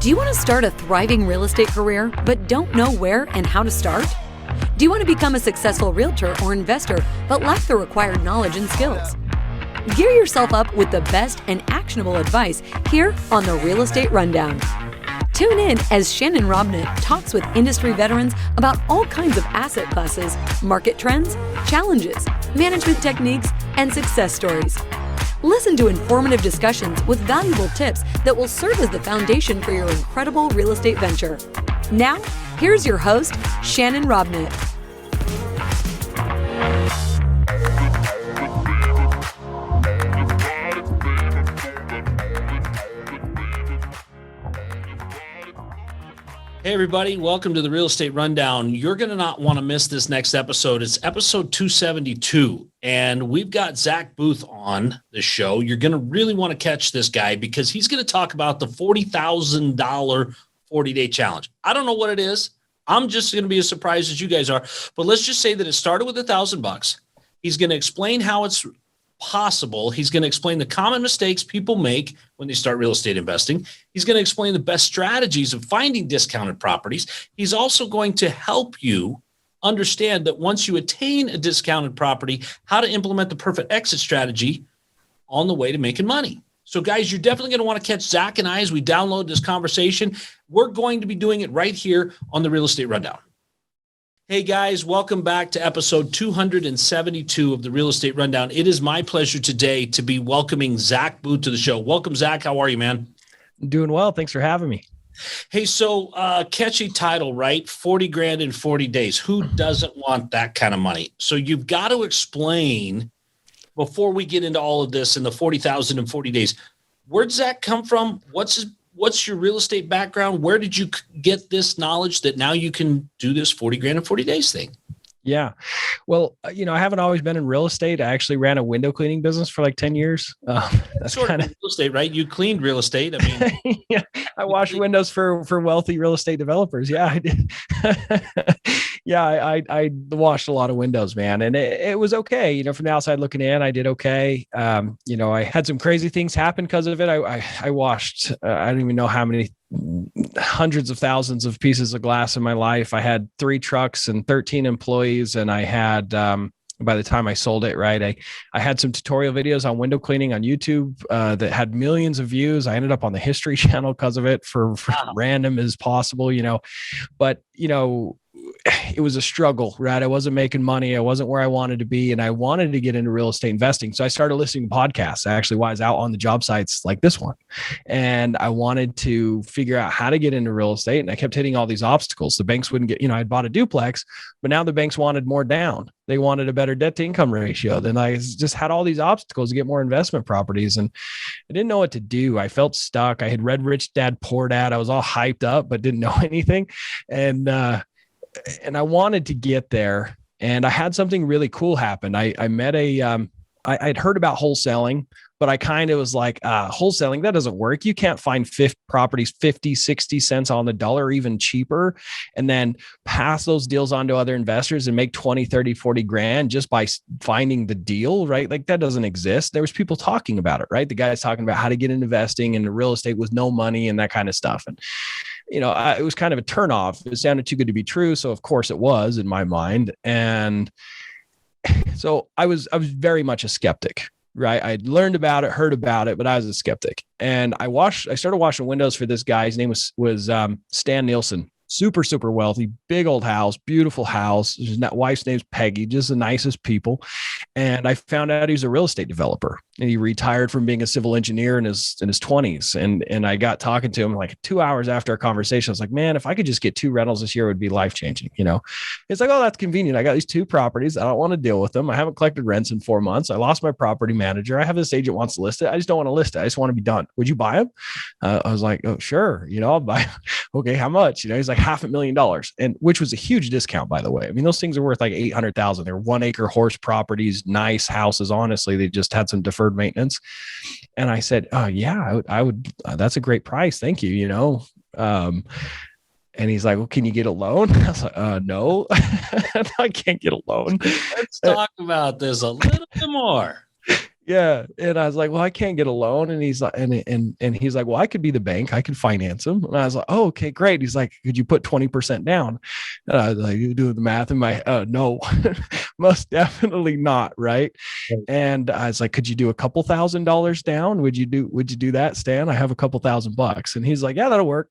Do you want to start a thriving real estate career, but don't know where and how to start? Do you want to become a successful realtor or investor, but lack the required knowledge and skills? Gear yourself up with the best and actionable advice here on the Real Estate Rundown. Tune in as Shannon Robnett talks with industry veterans about all kinds of asset classes, market trends, challenges, management techniques, and success stories. Listen to informative discussions with valuable tips that will serve as the foundation for your incredible real estate venture. Now, here's your host, Shannon Robnett. Hey everybody, welcome to the Real Estate Rundown. You're going to not want to miss this next episode. It's episode 272, and we've got Zack Boothe on the show. You're going to really want to catch this guy because he's going to talk about the $40,000 40-day challenge. I don't know what it is. I'm just going to be as surprised as you guys are, but let's just say that it started with $1,000. He's going to explain how it's possible. He's going to explain the common mistakes people make when they start real estate investing. He's going to explain the best strategies of finding discounted properties. He's also going to help you understand that once you attain a discounted property, how to implement the perfect exit strategy on the way to making money. So guys, you're definitely going to want to catch Zack and I as we download this conversation. We're going to be doing it right here on the Real Estate Rundown. Hey guys, welcome back to episode 272 of the Real Estate Rundown. It is my pleasure today to be welcoming Zack Boothe to the show. Welcome, Zack. How are you, man? Doing well. Thanks for having me. Hey, so catchy title, right? 40 grand in 40 days. Who doesn't want that kind of money? So you've got to explain, before we get into all of this and the 40,000 in 40 days, where'd Zack come from? What's your real estate background? Where did you get this knowledge that now you can do this 40 grand in 40 days thing? Yeah. Well, I haven't always been in real estate. I actually ran a window cleaning business for like 10 years. That's sort of real estate, right? You cleaned real estate. I mean, yeah, I washed windows for wealthy real estate developers. Yeah, I did. Yeah, I washed a lot of windows, man. And it was okay. From the outside looking in, I did okay. I had some crazy things happen because of it. I washed, I don't even know how many hundreds of thousands of pieces of glass in my life. I had 3 trucks and 13 employees. And I had, by the time I sold it, right, I had some tutorial videos on window cleaning on YouTube that had millions of views. I ended up on the History Channel because of it for random as possible, but, it was a struggle, right? I wasn't making money. I wasn't where I wanted to be. And I wanted to get into real estate investing. So I started listening to podcasts. Actually, while I was out on the job sites like this one. And I wanted to figure out how to get into real estate. And I kept hitting all these obstacles. The banks wouldn't get, I'd bought a duplex, but now the banks wanted more down. They wanted a better debt to income ratio. Then I just had all these obstacles to get more investment properties. And I didn't know what to do. I felt stuck. I had read Rich Dad, Poor Dad. I was all hyped up, but didn't know anything. And I wanted to get there, and I had something really cool happen. I met I'd heard about wholesaling, but I kind of was like, wholesaling, that doesn't work. You can't find properties 50, 60 cents on the dollar, or even cheaper, and then pass those deals on to other investors and make 20, 30, 40 grand just by finding the deal, right? Like that doesn't exist. There was people talking about it, right? The guys talking about how to get into investing and real estate with no money and that kind of stuff. And it was kind of a turnoff. It sounded too good to be true. So of course it was in my mind. And so I was very much a skeptic, right? I'd learned about it, heard about it, but I was a skeptic. And I started washing windows for this guy. His name was Stan Nielsen. Super, super wealthy, big old house, beautiful house. His wife's name's Peggy, just the nicest people. And I found out he was a real estate developer, and he retired from being a civil engineer in his 20s. And I got talking to him like 2 hours after our conversation. I was like, man, if I could just get 2 rentals this year, it would be life-changing. It's like, oh, that's convenient. I got these 2 properties. I don't want to deal with them. I haven't collected rents in 4 months. I lost my property manager. I have this agent wants to list it. I just don't want to list it. I just want to be done. Would you buy them? I was like, oh, sure. I'll buy them. Okay, how much? He's like $500,000, and which was a huge discount, by the way. I mean, those things are worth like $800,000. They're 1-acre horse properties, nice houses. Honestly, they just had some deferred maintenance. And I said, oh yeah, I would, that's a great price. Thank you. And he's like, well, can you get a loan? I was like, no, I can't get a loan. Let's talk about this a little bit more. Yeah. And I was like, well, I can't get a loan. And he's like, and he's like, well, I could be the bank. I could finance them. And I was like, oh, okay, great. He's like, could you put 20% down? And I was like, you do the math in my, no, most definitely not. Right. And I was like, could you do a couple $1,000s down? Would you do that, Stan? I have a couple $1,000. And he's like, yeah, that'll work.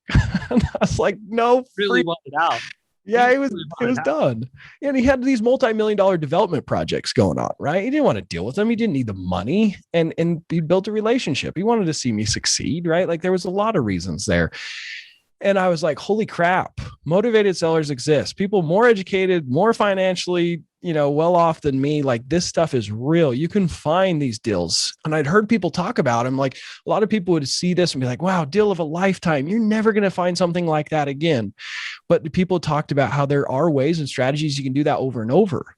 And I was like, no, Really want it out. yeah, it was done. And he had these multi-million-dollar development projects going on, right? He didn't want to deal with them. He didn't need the money. And he built a relationship. He wanted to see me succeed, right? Like there was a lot of reasons there. And I was like, holy crap, motivated sellers exist. People more educated, more financially, well off than me. Like this stuff is real. You can find these deals. And I'd heard people talk about them. Like a lot of people would see this and be like, wow, deal of a lifetime. You're never going to find something like that again. But people talked about how there are ways and strategies you can do that over and over.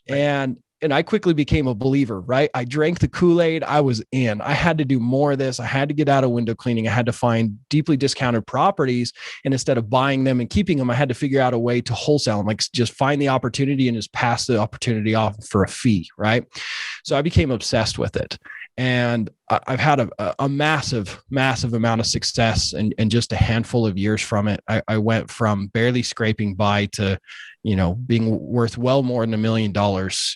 Right. And I quickly became a believer, right? I drank the Kool-Aid. I was in. I had to do more of this. I had to get out of window cleaning. I had to find deeply discounted properties. And instead of buying them and keeping them, I had to figure out a way to wholesale them, like just find the opportunity and just pass the opportunity off for a fee, right? So I became obsessed with it. And I've had a massive, massive amount of success in just a handful of years from it. I went from barely scraping by to, being worth well more than $1 million.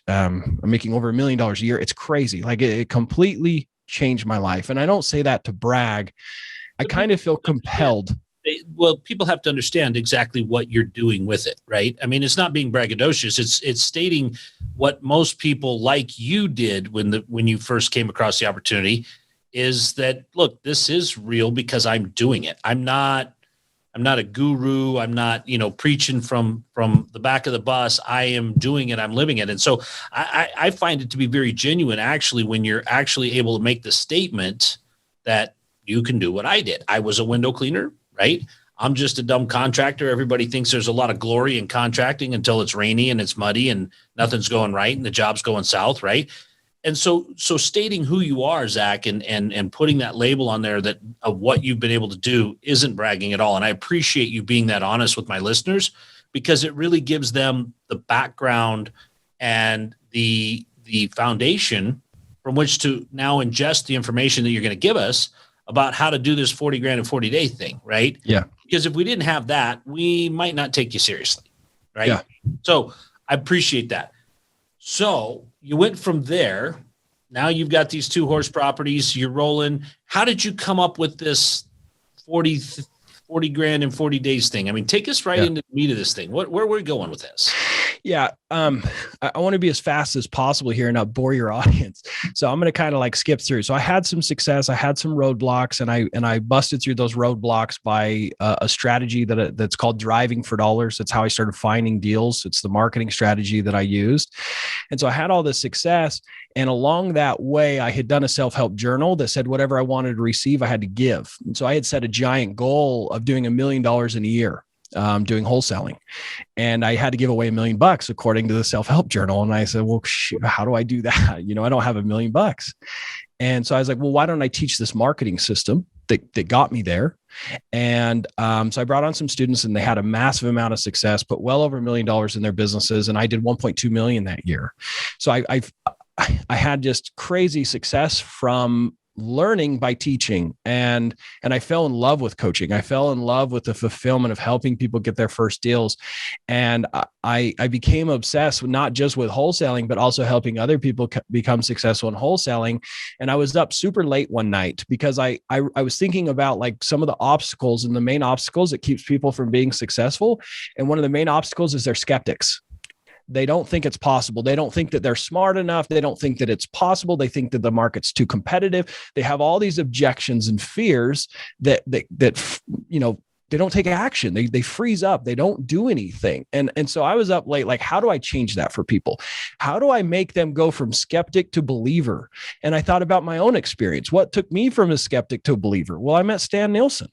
I'm making over $1 million a year. It's crazy. Like it completely changed my life. And I don't say that to brag. I kind of feel compelled. Well, people have to understand exactly what you're doing with it, right? I mean, it's not being braggadocious. It's stating what most people like you did when you first came across the opportunity, is that, look, this is real because I'm doing it. I'm not a guru. I'm not, preaching from the back of the bus. I am doing it. I'm living it. And so I find it to be very genuine, actually, when you're actually able to make the statement that you can do what I did. I was a window cleaner. Right? I'm just a dumb contractor. Everybody thinks there's a lot of glory in contracting until it's rainy and it's muddy and nothing's going right and the job's going south, right? And so stating who you are, Zach, and putting that label on there that of what you've been able to do isn't bragging at all. And I appreciate you being that honest with my listeners, because it really gives them the background and the foundation from which to now ingest the information that you're going to give us about how to do this 40 grand in 40 day thing, right? Yeah. Because if we didn't have that, we might not take you seriously, right? Yeah. So I appreciate that. So you went from there. Now you've got these 2 horse properties. You're rolling. How did you come up with this 40 grand in 40 days thing? I mean, take us right into the meat of this thing. Where we're going with this? Yeah. I want to be as fast as possible here and not bore your audience. So I'm going to kind of like skip through. So I had some success. I had some roadblocks, and I busted through those roadblocks by a strategy that's called driving for dollars. That's how I started finding deals. It's the marketing strategy that I used. And so I had all this success. And along that way, I had done a self-help journal that said whatever I wanted to receive, I had to give. And so I had set a giant goal of doing $1 million in a year. Doing wholesaling, and I had to give away $1 million according to the self-help journal. And I said, well, shoot, how do I do that? I don't have $1 million. And so I was like, well, why don't I teach this marketing system that got me there? And so I brought on some students, and they had a massive amount of success, put well over $1 million in their businesses. And I did 1.2 million that year. So I had just crazy success from learning by teaching. And I fell in love with coaching. I fell in love with the fulfillment of helping people get their first deals. And I became obsessed with not just with wholesaling, but also helping other people become successful in wholesaling. And I was up super late one night because I was thinking about like some of the obstacles, and the main obstacles that keeps people from being successful. And one of the main obstacles is they're skeptics. They don't think it's possible. They don't think that they're smart enough. They don't think that it's possible. They think that the market's too competitive. They have all these objections and fears that they don't take action. They freeze up. They don't do anything. And so I was up late. Like, how do I change that for people? How do I make them go from skeptic to believer? And I thought about my own experience. What took me from a skeptic to a believer? Well, I met Stan Nielsen,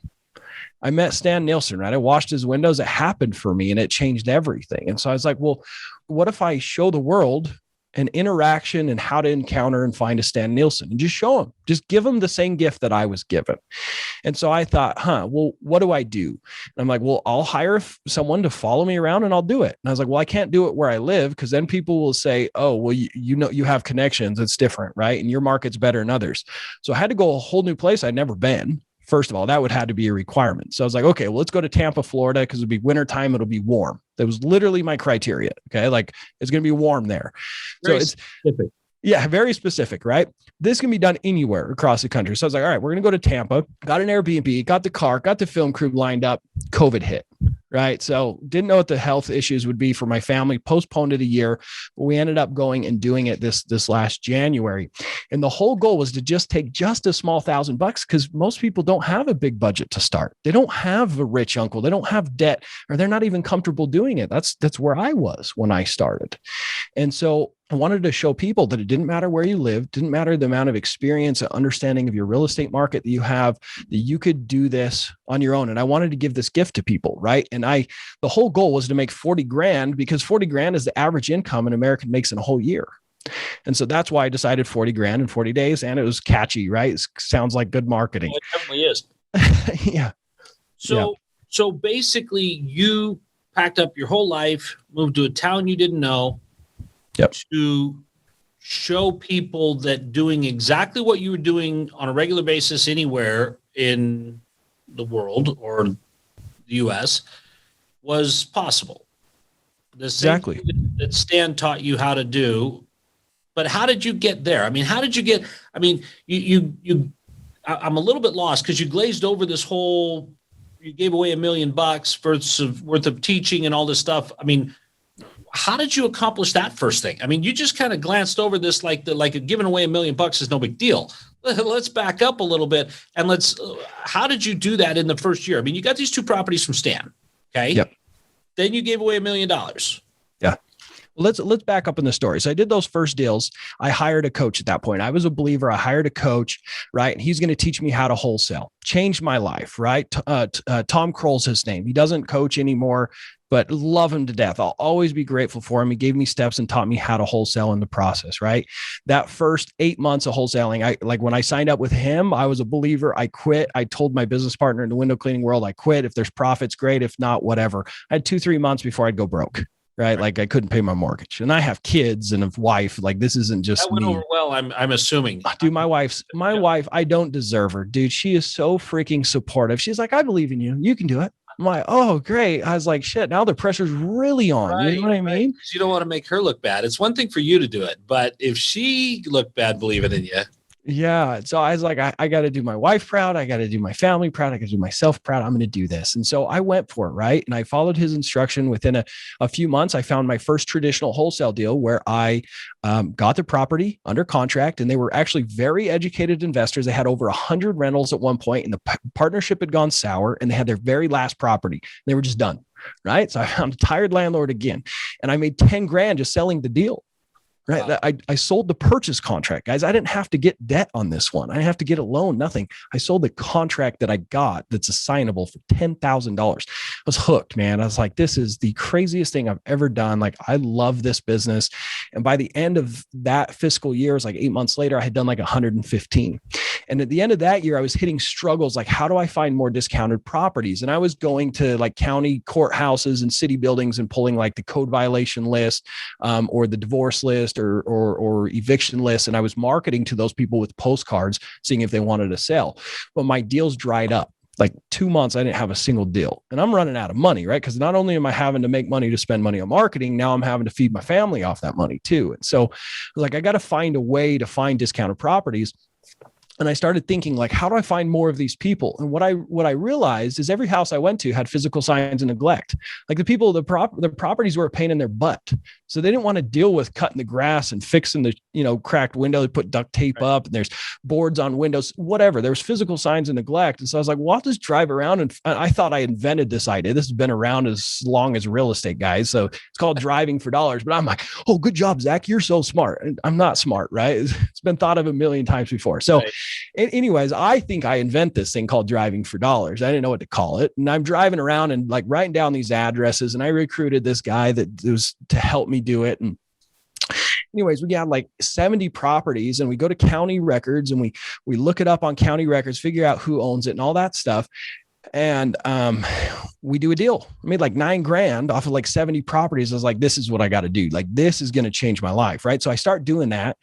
right? I washed his windows. It happened for me, and it changed everything. And so I was like, well, what if I show the world and interaction and how to encounter and find a Stan Nielsen, and just show them, just give them the same gift that I was given. And so I thought, well, what do I do? And I'm like, well, I'll hire someone to follow me around and I'll do it. And I was like, well, I can't do it where I live, because then people will say, oh, well, you know, you have connections. It's different, right? And your market's better than others. So I had to go a whole new place I'd never been. First of all, that would have to be a requirement. So I was like, okay, well, let's go to Tampa, Florida, because it'll be wintertime. It'll be warm. That was literally my criteria. Okay. Like, it's going to be warm there. Very so it's specific. Yeah, very specific, right? This can be done anywhere across the country. So I was like, all right, we're going to go to Tampa, got an Airbnb, got the car, got the film crew lined up. COVID hit, right? So didn't know what the health issues would be for my family, postponed it a year, but we ended up going and doing it this last January. And the whole goal was to just take just a small $1,000, because most people don't have a big budget to start. They don't have a rich uncle. They don't have debt, or they're not even comfortable doing it. That's where I was when I started. And so I wanted to show people that it didn't matter where you lived, didn't matter the amount of experience and understanding of your real estate market that you have, that you could do this on your own. And I wanted to give this gift to people, right? And the whole goal was to make 40 grand, because 40 grand is the average income an American makes in a whole year. And so that's why I decided 40 grand in 40 days. And it was catchy, right? It sounds like good marketing. Well, it definitely is. Yeah. So basically you packed up your whole life, moved to a town you didn't know. Yep. To show people that doing exactly what you were doing on a regular basis anywhere in the world or the U.S. was possible. The same Exactly thing that Stan taught you how to do. But how did you get there? I mean, I'm a little bit lost, because you glazed over this whole, you gave away $1 million worth of teaching and all this stuff. I mean, how did you accomplish that first thing? I mean, you just kind of glanced over this like giving away $1 million is no big deal. Let's back up a little bit and how did you do that in the first year? I mean, you got these 2 properties from Stan. Okay. Yep. Then you gave away $1 million. Yeah. Well, let's back up in the story. So I did those first deals. I hired a coach at that point. I was a believer. I hired a coach, right? And he's going to teach me how to wholesale. Changed my life, right? Tom Kroll's his name. He doesn't coach anymore, but love him to death. I'll always be grateful for him. He gave me steps and taught me how to wholesale in the process, right? That first 8 months of wholesaling, when I signed up with him, I was a believer. I quit. I told my business partner in the window cleaning world, I quit. If there's profits, great. If not, whatever. I had 2-3 months before I'd go broke. Right. Like, I couldn't pay my mortgage, and I have kids and a wife. Like, this isn't just that went me. over well, I'm assuming. Dude, my wife, I don't deserve her. Dude, she is so freaking supportive. She's like, I believe in you. You can do it. I'm like, oh, great. I was like, shit, now the pressure's really on. Right, you know what I mean? You don't want to make her look bad. It's one thing for you to do it, but if she looked bad, believing in you. Yeah. So I was like, I got to do my wife proud. I got to do my family proud. I got to do myself proud. I'm going to do this. And so I went for it. Right. And I followed his instruction. Within a few months, I found my first traditional wholesale deal where I got the property under contract, and they were actually very educated investors. They had over 100 rentals at one point, and the partnership had gone sour, and they had their very last property. They were just done. Right. So I found a tired landlord again, and I made 10 grand just selling the deal. Right. Wow. I sold the purchase contract, guys. I didn't have to get debt on this one. I didn't have to get a loan, nothing. I sold the contract that I got that's assignable for $10,000. I was hooked, man. I was like, this is the craziest thing I've ever done. Like, I love this business. And by the end of that fiscal year, it was like 8 months later, I had done like 115. And at the end of that year, I was hitting struggles. Like, how do I find more discounted properties? And I was going to like county courthouses and city buildings and pulling like the code violation list or the divorce list or eviction list. And I was marketing to those people with postcards, seeing if they wanted to sell. But my deals dried up. Like 2 months, I didn't have a single deal, and I'm running out of money, right? Because not only am I having to make money to spend money on marketing, now I'm having to feed my family off that money too. And so I was like, I got to find a way to find discounted properties. And I started thinking, like, how do I find more of these people? And what I realized is every house I went to had physical signs of neglect. Like, the people, the properties were a pain in their butt. So they didn't want to deal with cutting the grass and fixing the, cracked window. They put duct tape up, and there's boards on windows, whatever. There was physical signs of neglect. And so I was like, well, I'll just drive around. And I thought I invented this idea. This has been around as long as real estate, guys. So it's called driving for dollars. But I'm like, oh, good job, Zach. You're so smart. And I'm not smart, right? It's been thought of a million times before. So right. Anyways, I think I invent this thing called driving for dollars. I didn't know what to call it. And I'm driving around and like writing down these addresses, and I recruited this guy that was to help me do it. anyways, we had like 70 properties, and we go to county records, and we look it up on county records, figure out who owns it and all that stuff. And we do a deal. I made like $9,000 off of like 70 properties. I was like, this is what I got to do. Like, this is going to change my life. Right. So I start doing that.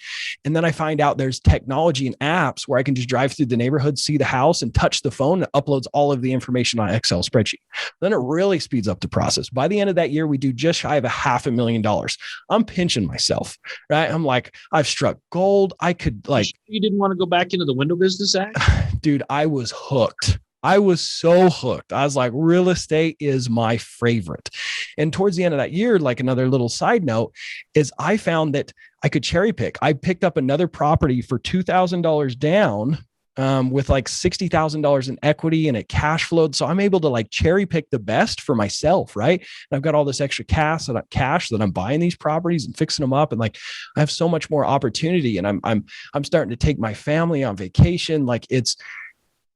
And then I find out there's technology and apps where I can just drive through the neighborhood, see the house, and touch the phone. It uploads all of the information on Excel spreadsheet. Then it really speeds up the process. By the end of that year, we do just shy of $500,000. I'm pinching myself. Right. I'm like, I've struck gold. I could like, you didn't want to go back into the window business, Zach? Dude, I was hooked. I was so hooked. I was like, real estate is my favorite. And towards the end of that year, like another little side note is I found that I could cherry pick. I picked up another property for $2,000 down with like $60,000 in equity, and it cash flowed. So I'm able to like cherry pick the best for myself. Right. And I've got all this extra cash that I'm buying these properties and fixing them up. And like, I have so much more opportunity, and I'm starting to take my family on vacation. Like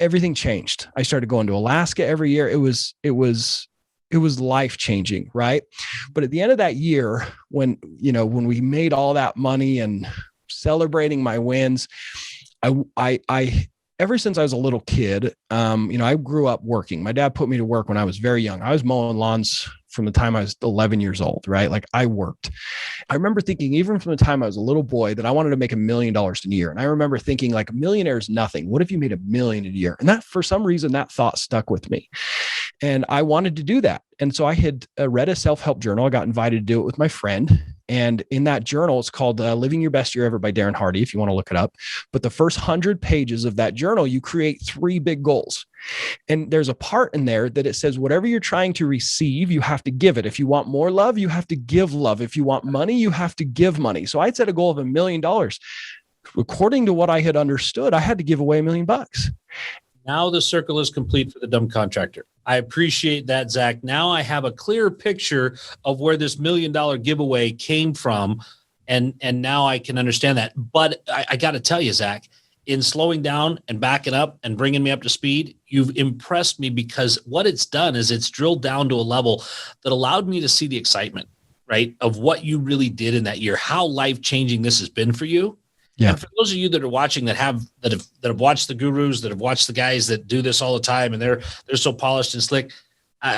everything changed. I started going to Alaska every year. It was life-changing. Right. But at the end of that year, when we made all that money and celebrating my wins, I ever since I was a little kid, I grew up working. My dad put me to work when I was very young. I was mowing lawns from the time I was 11 years old, right? Like, I worked. I remember thinking, even from the time I was a little boy, that I wanted to make $1 million a year. And I remember thinking, like, a millionaire is nothing. What if you made $1 million a year? And that, for some reason, that thought stuck with me. And I wanted to do that. And so I had read a self-help journal. I got invited to do it with my friend. And in that journal, it's called Living Your Best Year Ever by Darren Hardy, if you want to look it up. But the first 100 pages of that journal, you create 3 big goals. And there's a part in there that it says, whatever you're trying to receive, you have to give it. If you want more love, you have to give love. If you want money, you have to give money. So I'd set a goal of $1 million. According to what I had understood, I had to give away $1 million. Now the circle is complete for the dumb contractor. I appreciate that, Zach. Now I have a clear picture of where this $1 million giveaway came from. And now I can understand that. But I got to tell you, Zach, in slowing down and backing up and bringing me up to speed, you've impressed me, because what it's done is it's drilled down to a level that allowed me to see the excitement, right, of what you really did in that year, how life-changing this has been for you. Yeah. And for those of you that are watching that have watched the gurus, that have watched the guys that do this all the time, and they're so polished and slick,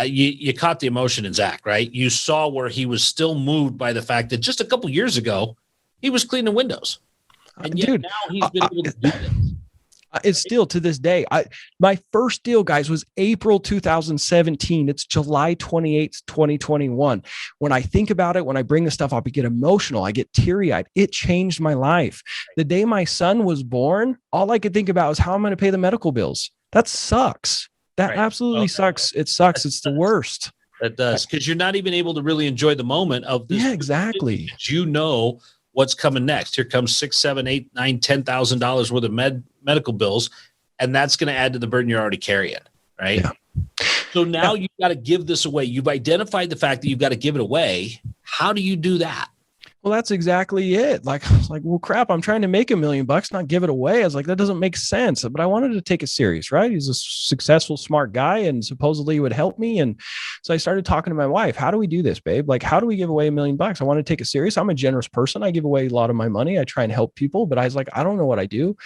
you caught the emotion in Zach, right? You saw where he was still moved by the fact that just a couple years ago, he was cleaning windows. And yet now he's been able to do this. It's still to this day. My first deal, guys, was April 2017. It's July 28th, 2021. When I think about it, when I bring this stuff up, I get emotional. I get teary-eyed. It changed my life. The day my son was born, all I could think about was how I'm going to pay the medical bills. That sucks. That absolutely sucks. It sucks. It's the worst. That does, because you're not even able to really enjoy the moment of this. Yeah, exactly. What's coming next. Here comes $6,000, $7,000, $8,000, $10,000 worth of medical bills, and that's going to add to the burden you're already carrying, right? Yeah. So now you've got to give this away. You've identified the fact that you've got to give it away. How do you do that? Well, that's exactly it. Like, I was like, well, crap, I'm trying to make $1 million, not give it away. I was like, that doesn't make sense. But I wanted to take it serious, right? He's a successful, smart guy, and supposedly he would help me. And so I started talking to my wife. How do we do this, babe? Like, how do we give away $1 million? I want to take it serious. I'm a generous person. I give away a lot of my money. I try and help people, but I was like, I don't know what I do.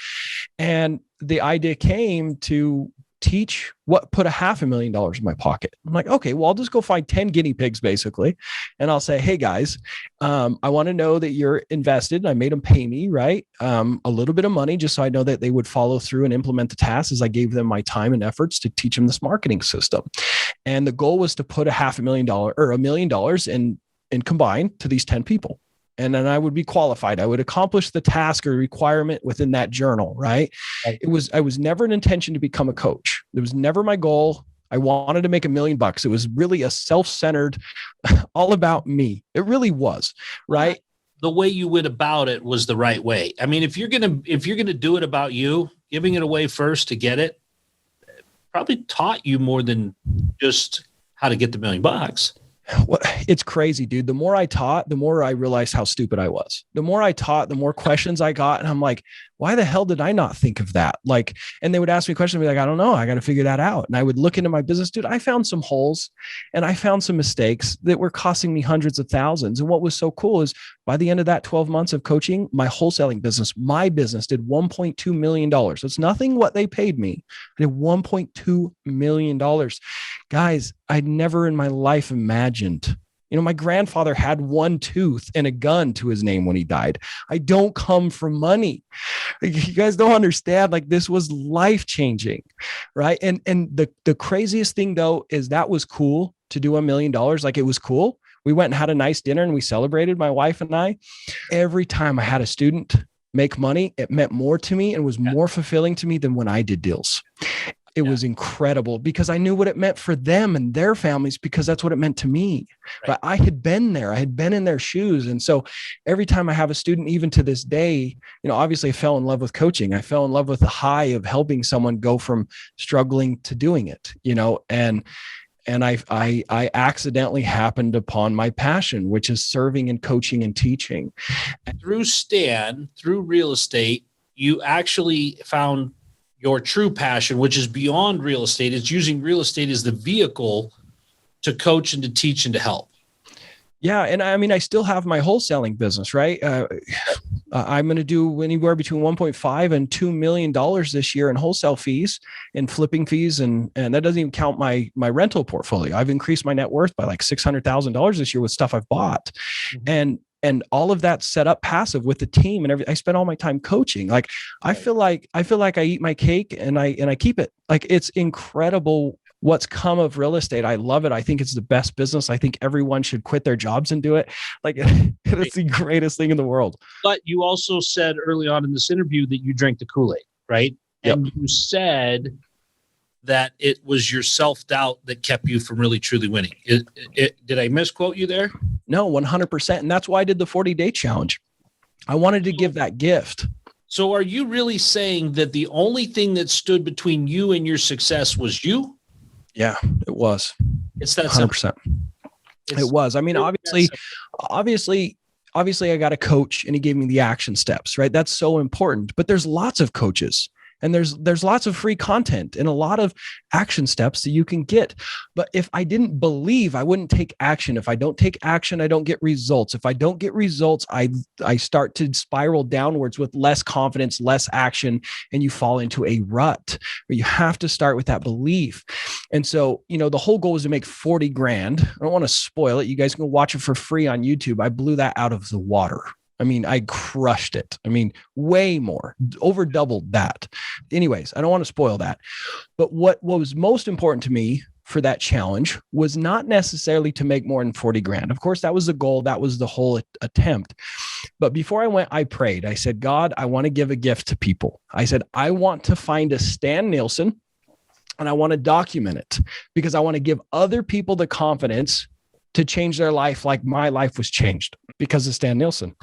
And the idea came to teach put $500,000 in my pocket. I'm like, okay, well, I'll just go find 10 guinea pigs basically. And I'll say, hey guys, I want to know that you're invested. I made them pay me, right? A little bit of money, just so I know that they would follow through and implement the tasks as I gave them my time and efforts to teach them this marketing system. And the goal was to put $500,000 or $1 million in combined to these 10 people. And then I would be qualified. I would accomplish the task or requirement within that journal, right? I was never an intention to become a coach. It was never my goal. I wanted to make $1 million. It was really a self-centered, all about me. It really was, right? The way you went about it was the right way. I mean, if you're gonna do it about you, giving it away first to get it, probably taught you more than just how to get the $1 million. It's crazy, dude. The more I taught, the more I realized how stupid I was. The more I taught, the more questions I got. And I'm like, why the hell did I not think of that? Like, and they would ask me questions and be like, I don't know. I got to figure that out. And I would look into my business, dude. I found some holes and I found some mistakes that were costing me hundreds of thousands. And what was so cool is by the end of that 12 months of coaching, my wholesaling business, my business did $1.2 million. So it's nothing what they paid me. I did $1.2 million. Guys, I'd never in my life imagined. My grandfather had one tooth and a gun to his name when he died. I don't come from money. You guys don't understand. Like, this was life-changing, right? And the craziest thing though, is that was cool to do $1 million. Like, it was cool. We went and had a nice dinner and we celebrated, my wife and I. Every time I had a student make money, it meant more to me and was more fulfilling to me than when I did deals. It was incredible because I knew what it meant for them and their families, because that's what it meant to me. Right. But I had been there. I had been in their shoes. And so every time I have a student, even to this day, obviously I fell in love with coaching. I fell in love with the high of helping someone go from struggling to doing it, and I accidentally happened upon my passion, which is serving and coaching and teaching. Through Stan, through real estate, you actually found your true passion, which is beyond real estate. It's using real estate as the vehicle to coach and to teach and to help. Yeah. And I mean, I still have my wholesaling business, right? I'm going to do anywhere between 1.5 and $2 million this year in wholesale fees and flipping fees. And that doesn't even count my rental portfolio. I've increased my net worth by like $600,000 this year with stuff I've bought. Mm-hmm. And all of that set up passive with the team and everything. I spend all my time coaching. Like, I feel like I eat my cake and I keep it. Like, it's incredible what's come of real estate. I love it. I think it's the best business. I think everyone should quit their jobs and do it. Like, it's the greatest thing in the world. But you also said early on in this interview that you drank the Kool-Aid, right? Yep. And you said that it was your self-doubt that kept you from really truly winning. Did I misquote you there? No, 100%. And that's why I did the 40-day challenge. I wanted to give that gift. So are you really saying that the only thing that stood between you and your success was you? Yeah, it was. It's that 100%. It was. I mean, obviously, I got a coach and he gave me the action steps, right? That's so important. But there's lots of coaches. And there's lots of free content and a lot of action steps that you can get. But if I didn't believe, I wouldn't take action. If I don't take action, I don't get results. If I don't get results, I start to spiral downwards with less confidence, less action, and you fall into a rut where you have to start with that belief. And so, the whole goal is to make 40 grand. I don't want to spoil it. You guys can go watch it for free on YouTube. I blew that out of the water. I mean, I crushed it. I mean, way more, over doubled that. Anyways, I don't want to spoil that. But what was most important to me for that challenge was not necessarily to make more than 40 grand. Of course, that was the goal. That was the whole attempt. But before I went, I prayed. I said, God, I want to give a gift to people. I said, I want to find a Stan Nielsen and I want to document it because I want to give other people the confidence to change their life like my life was changed because of Stan Nielsen.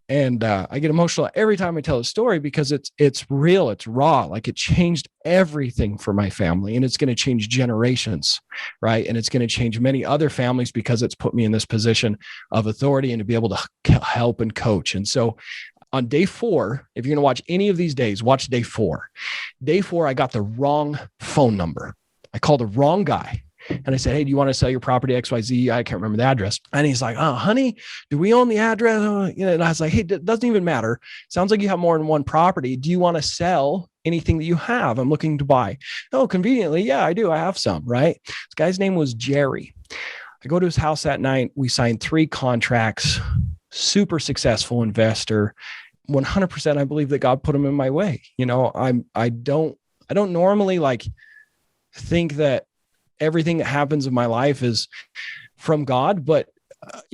And I get emotional every time I tell a story because it's real, it's raw. Like, it changed everything for my family, and it's going to change generations, right? And it's going to change many other families because it's put me in this position of authority and to be able to help and coach. And so on day 4, if you're going to watch any of these days, watch day 4. Day 4, I got the wrong phone number. I called the wrong guy. And I said, hey, do you want to sell your property XYZ? I can't remember the address. And he's like, oh, honey, do we own the address? And I was like, hey, it doesn't even matter. Sounds like you have more than one property. Do you want to sell anything that you have? I'm looking to buy. Oh, conveniently. Yeah, I do. I have some, right? This guy's name was Jerry. I go to his house that night. We signed 3 contracts, super successful investor. 100%. I believe that God put him in my way. I don't normally think that everything that happens in my life is from God, but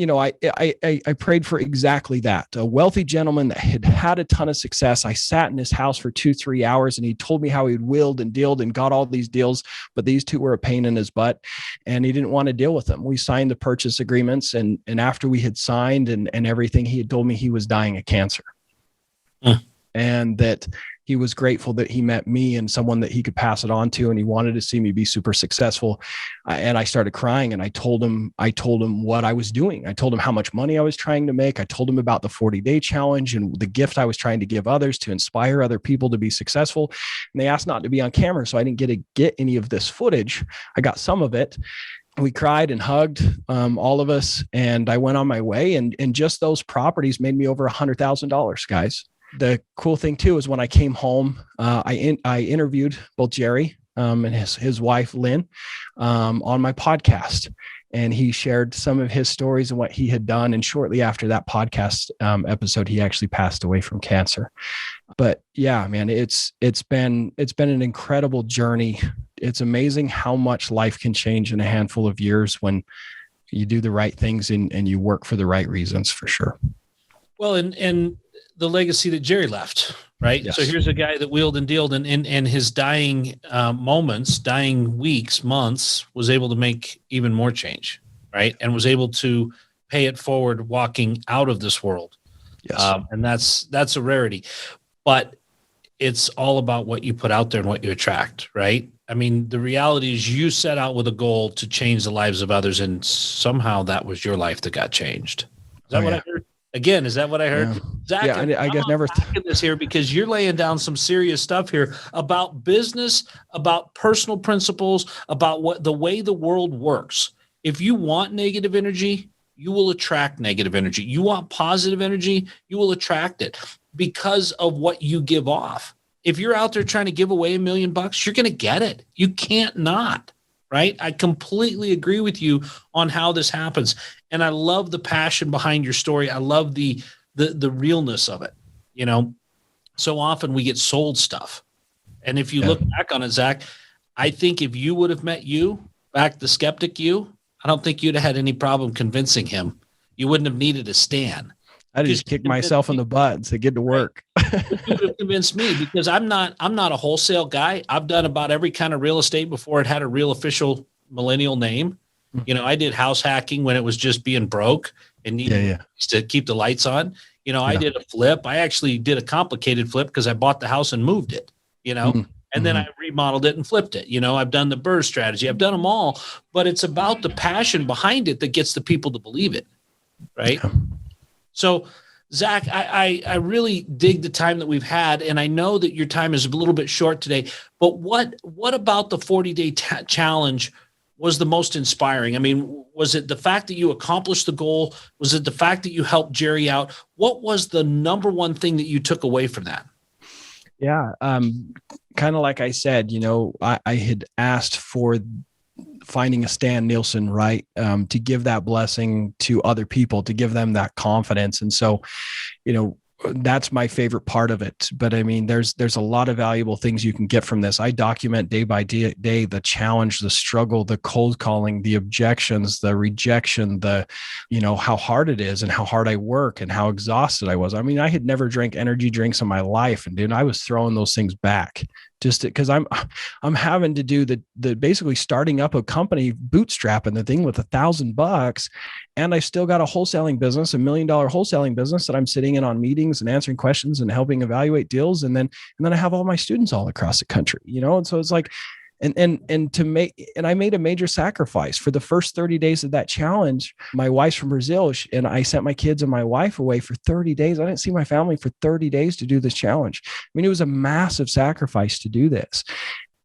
I prayed for exactly that. A wealthy gentleman that had a ton of success. I sat in his house for 2-3 hours and he told me how he'd willed and dealed and got all these deals, but these 2 were a pain in his butt and he didn't want to deal with them. We signed the purchase agreements and after we had signed and everything, he had told me he was dying of cancer. And that He was grateful that he met me and someone that he could pass it on to, and he wanted to see me be super successful. And I started crying, and I told him what I was doing. I told him how much money I was trying to make. I told him about the 40-day challenge and the gift I was trying to give others to inspire other people to be successful. And they asked not to be on camera, so I didn't get to get any of this footage. I got some of it. We cried and hugged, all of us, and I went on my way. And just those properties made me over $100,000, guys. The cool thing too is when I came home, I interviewed both Jerry and his wife Lynn on my podcast, and he shared some of his stories and what he had done. And shortly after that podcast episode, he actually passed away from cancer. But yeah, man, it's been an incredible journey. It's amazing how much life can change in a handful of years when you do the right things and you work for the right reasons, for sure. Well, and the legacy that Jerry left, right? Yes. So here's a guy that wheeled and dealed, and his dying moments, dying weeks, months, was able to make even more change, right? And was able to pay it forward walking out of this world. Yes. And that's a rarity. But it's all about what you put out there and what you attract, right? I mean, the reality is you set out with a goal to change the lives of others, and somehow that was your life that got changed. Is that what I heard? Again, is that what I heard? Yeah. Zack, Yeah, I guess never this here because you're laying down some serious stuff here about business, about personal principles, about what the way the world works. If you want negative energy, you will attract negative energy. You want positive energy, you will attract it because of what you give off. If you're out there trying to give away $1 million, you're going to get it. You can't not. Right? I completely agree with you on how this happens. And I love the passion behind your story. I love the realness of it. You know, so often we get sold stuff. And if you look back on it, Zack, I think if you would have met you, back the skeptic you, I don't think you'd have had any problem convincing him. You wouldn't have needed a stand. I just kicked myself in the butt and said, get to work. You would have convinced me because I'm not a wholesale guy. I've done about every kind of real estate before it had a real official millennial name. You know, I did house hacking when it was just being broke and needed to keep the lights on. You know, I did a flip. I actually did a complicated flip because I bought the house and moved it, you know, and then I remodeled it and flipped it. You know, I've done the BRRRR strategy. I've done them all, but it's about the passion behind it that gets the people to believe it. Right. Yeah. So, Zack, I really dig the time that we've had, and I know that your time is a little bit short today, but what about the 40-day challenge was the most inspiring? I mean, was it the fact that you accomplished the goal? Was it the fact that you helped Jerry out? What was the number one thing that you took away from that? Yeah. Kind of like I said, you know, I had asked for finding a Stan Nielsen, right? To give that blessing to other people, to give them that confidence. And so, you know, that's my favorite part of it. But I mean, there's a lot of valuable things you can get from this. I document day by day, the challenge, the struggle, the cold calling, the objections, the rejection, you know, how hard it is and how hard I work and how exhausted I was. I mean, I had never drank energy drinks in my life. And dude, I was throwing those things back just because I'm having to do the basically starting up a company, bootstrapping the thing with $1,000. And I still got a wholesaling business, $1 million wholesaling business that I'm sitting in on meetings and answering questions and helping evaluate deals. And then I have all my students all across the country, you know? And so it's like, and I made a major sacrifice for the first 30 days of that challenge. My wife's from Brazil, and I sent my kids and my wife away for 30 days. I didn't see my family for 30 days to do this challenge. I mean, it was a massive sacrifice to do this.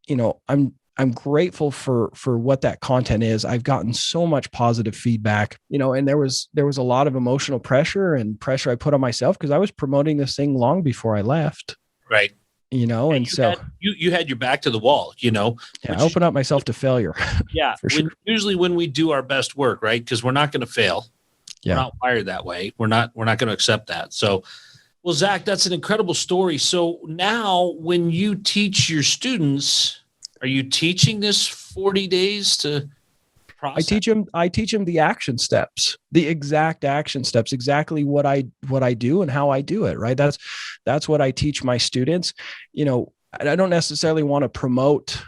You know, I'm grateful for what that content is. I've gotten so much positive feedback, you know, and there was a lot of emotional pressure I put on myself because I was promoting this thing long before I left. Right. You know, and so you had your back to the wall, you know. Yeah, I open up myself to failure. Yeah. Usually when we do our best work, right? Because we're not going to fail. Yeah. We're not wired that way. We're not going to accept that. So, well, Zack, that's an incredible story. So now when you teach your students, are you teaching this 40 days to process? I teach them the action steps, the exact action steps, exactly what I do and how I do it. Right. That's what I teach my students. You know, I don't necessarily want to promote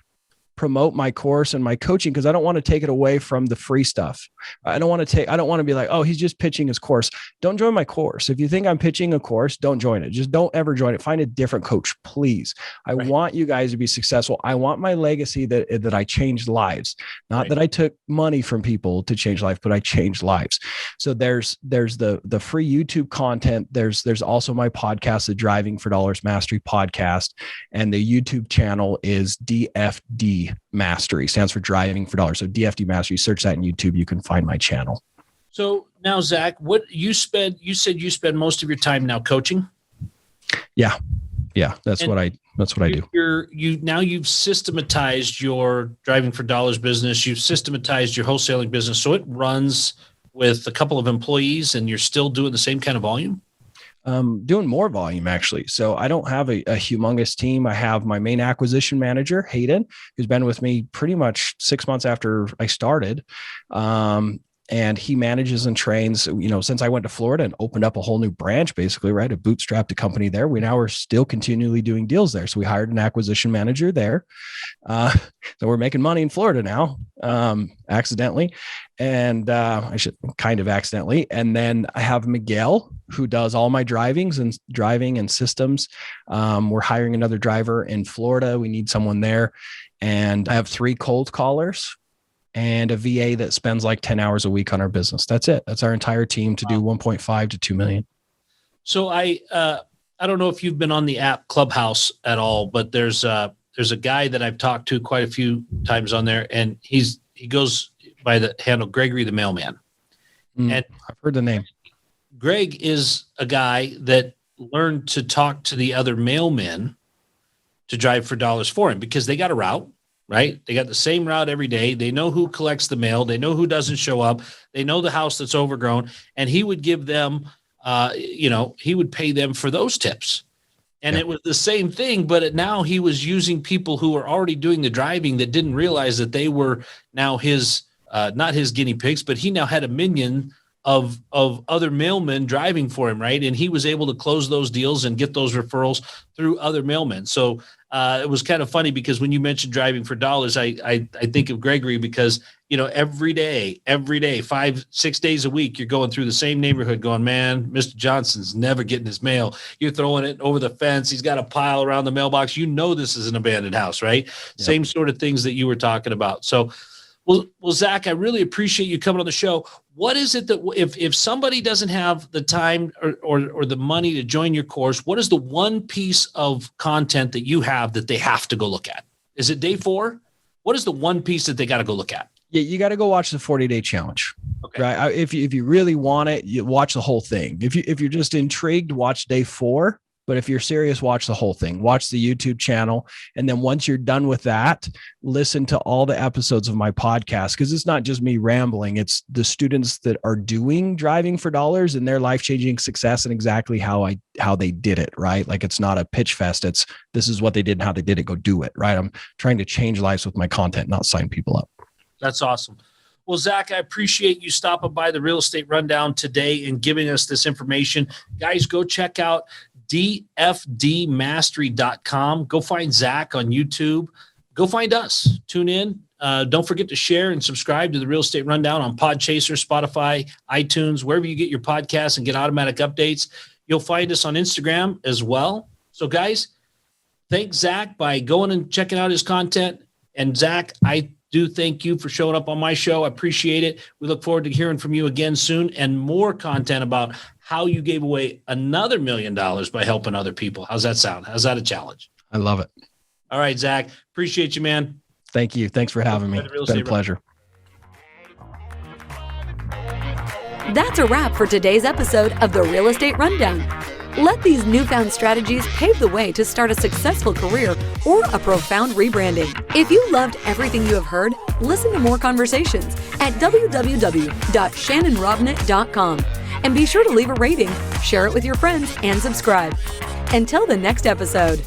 promote my course and my coaching because I don't want to take it away from the free stuff. I don't want to be like, oh, he's just pitching his course. Don't join my course. If you think I'm pitching a course, don't join it. Just don't ever join it. Find a different coach, please. I want you guys to be successful. I want my legacy that I changed lives, not that I took money from people to change life, but I changed lives. So there's the free YouTube content. There's also my podcast, the Driving for Dollars Mastery podcast, and the YouTube channel is DFD Mastery, stands for Driving for Dollars. So DFD Mastery, search that in YouTube, you can find my channel. So now, Zach, you said you spend most of your time now coaching. Yeah. That's what I do. You've systematized your Driving for Dollars business. You've systematized your wholesaling business. So it runs with a couple of employees and you're still doing the same kind of volume? Doing more volume, actually. So I don't have a humongous team. I have my main acquisition manager, Hayden, who's been with me pretty much 6 months after I started. And he manages and trains, since I went to Florida and opened up a whole new branch, basically, right? I bootstrapped a company there. We now are still continually doing deals there. So we hired an acquisition manager there. So we're making money in Florida now, accidentally. And I should kind of accidentally. And then I have Miguel, who does all my driving and systems. We're hiring another driver in Florida. We need someone there. And I have 3 cold callers and a VA that spends like 10 hours a week on our business. That's it. That's our entire team to do 1.5 to 2 million. So I don't know if you've been on the app Clubhouse at all, but there's a guy that I've talked to quite a few times on there, and he goes by the handle Gregory the Mailman. And I've heard the name. Greg is a guy that learned to talk to the other mailmen to drive for dollars for him because they got a route. Right? They got the same route every day. They know who collects the mail. They know who doesn't show up. They know the house that's overgrown. And he would give them, he would pay them for those tips. And It was the same thing, but now he was using people who were already doing the driving that didn't realize that they were now his, not his guinea pigs, but he now had a minion of other mailmen driving for him, right? And he was able to close those deals and get those referrals through other mailmen. So it was kind of funny because when you mentioned driving for dollars, I think of Gregory because, every day, 5-6 days a week, you're going through the same neighborhood going, man, Mr. Johnson's never getting his mail. You're throwing it over the fence. He's got a pile around the mailbox. This is an abandoned house, right? Yep. Same sort of things that you were talking about. So, well, Zach, I really appreciate you coming on the show. What is it that if somebody doesn't have the time or the money to join your course, what is the one piece of content that you have that they have to go look at? Is it day 4? What is the one piece that they got to go look at? Yeah, you got to go watch the 40-day challenge. Okay. Right? If you really want it, you watch the whole thing. If you're just intrigued, watch day 4. But if you're serious, watch the whole thing. Watch the YouTube channel. And then once you're done with that, listen to all the episodes of my podcast, because it's not just me rambling. It's the students that are doing driving for dollars and their life-changing success and exactly how they did it, right? Like it's not a pitch fest. It's this is what they did and how they did it. Go do it, right? I'm trying to change lives with my content, not sign people up. That's awesome. Well, Zach, I appreciate you stopping by the Real Estate Rundown today and giving us this information. Guys, go check out dfdmastery.com. Go find Zack on YouTube. Go find us. Tune in. Don't forget to share and subscribe to the Real Estate Rundown on Podchaser, Spotify, iTunes, wherever you get your podcasts and get automatic updates. You'll find us on Instagram as well. So, guys, thank Zack by going and checking out his content. And, Zack, I do thank you for showing up on my show. I appreciate it. We look forward to hearing from you again soon and more content about how you gave away another $1 million by helping other people. How's that sound? How's that a challenge? I love it. All right, Zack. Appreciate you, man. Thank you. Thanks for having me. It's been a pleasure. That's a wrap for today's episode of the Real Estate Rundown. Let these newfound strategies pave the way to start a successful career or a profound rebranding. If you loved everything you have heard, listen to more conversations at www.shannonrobnett.com. And be sure to leave a rating, share it with your friends, and subscribe. Until the next episode.